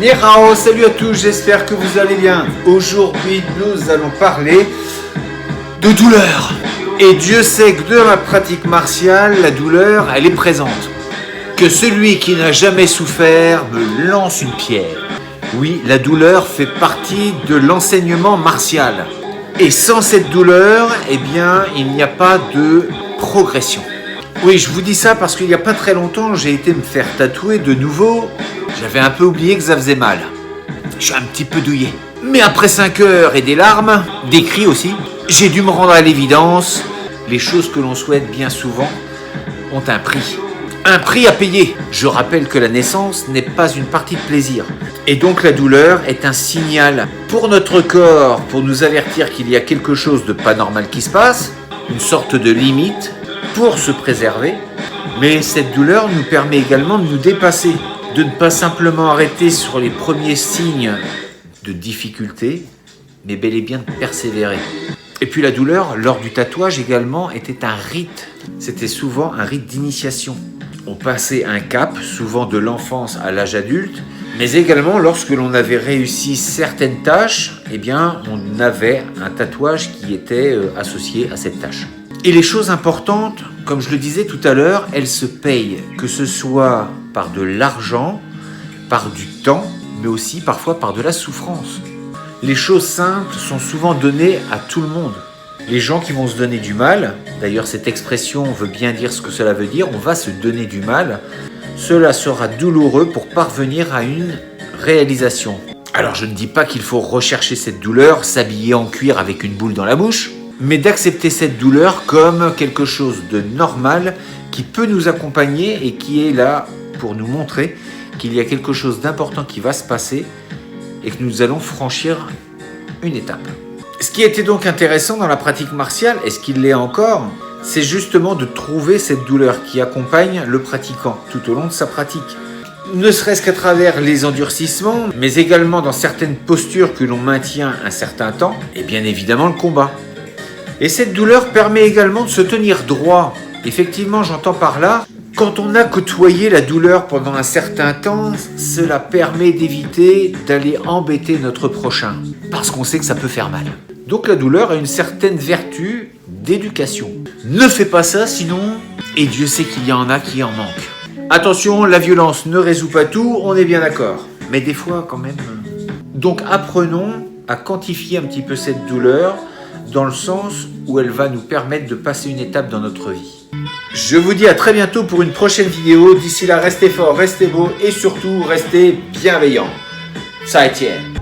Ni hao, salut à tous, j'espère que vous allez bien. Aujourd'hui, nous allons parler de douleur. Et Dieu sait que dans la pratique martiale, la douleur, elle est présente. Que celui qui n'a jamais souffert me lance une pierre. Oui, la douleur fait partie de l'enseignement martial. Et sans cette douleur, eh bien, il n'y a pas de progression. Oui, je vous dis ça parce qu'il n'y a pas très longtemps, j'ai été me faire tatouer de nouveau. J'avais un peu oublié que ça faisait mal. Je suis un petit peu douillé. Mais après 5 heures et des larmes, des cris aussi, j'ai dû me rendre à l'évidence. Les choses que l'on souhaite bien souvent ont un prix. Un prix à payer. Je rappelle que la naissance n'est pas une partie de plaisir. Et donc la douleur est un signal pour notre corps, pour nous avertir qu'il y a quelque chose de pas normal qui se passe, une sorte de limite pour se préserver. Mais cette douleur nous permet également de nous dépasser, de ne pas simplement arrêter sur les premiers signes de difficulté, mais bel et bien de persévérer. Et puis la douleur, lors du tatouage également, était un rite. C'était souvent un rite d'initiation. On passait un cap, souvent de l'enfance à l'âge adulte, mais également lorsque l'on avait réussi certaines tâches, eh bien, on avait un tatouage qui était associé à cette tâche. Et les choses importantes, comme je le disais tout à l'heure, elles se payent, que ce soit par de l'argent, par du temps, mais aussi parfois par de la souffrance. Les choses simples sont souvent données à tout le monde. Les gens qui vont se donner du mal, d'ailleurs cette expression veut bien dire ce que cela veut dire, on va se donner du mal, cela sera douloureux pour parvenir à une réalisation. Alors je ne dis pas qu'il faut rechercher cette douleur, s'habiller en cuir avec une boule dans la bouche, mais d'accepter cette douleur comme quelque chose de normal qui peut nous accompagner et qui est là pour nous montrer qu'il y a quelque chose d'important qui va se passer et que nous allons franchir une étape. Ce qui était donc intéressant dans la pratique martiale, et ce qu'il l'est encore, c'est justement de trouver cette douleur qui accompagne le pratiquant tout au long de sa pratique. Ne serait-ce qu'à travers les endurcissements, mais également dans certaines postures que l'on maintient un certain temps, et bien évidemment le combat. Et cette douleur permet également de se tenir droit. Effectivement, j'entends par là, quand on a côtoyé la douleur pendant un certain temps, cela permet d'éviter d'aller embêter notre prochain, parce qu'on sait que ça peut faire mal. Donc la douleur a une certaine vertu d'éducation. Ne fais pas ça sinon, et Dieu sait qu'il y en a qui en manquent. Attention, la violence ne résout pas tout, on est bien d'accord. Mais des fois quand même. Donc apprenons à quantifier un petit peu cette douleur, dans le sens où elle va nous permettre de passer une étape dans notre vie. Je vous dis à très bientôt pour une prochaine vidéo. D'ici là, restez forts, restez beaux et surtout, restez bienveillants. Ça Etienne.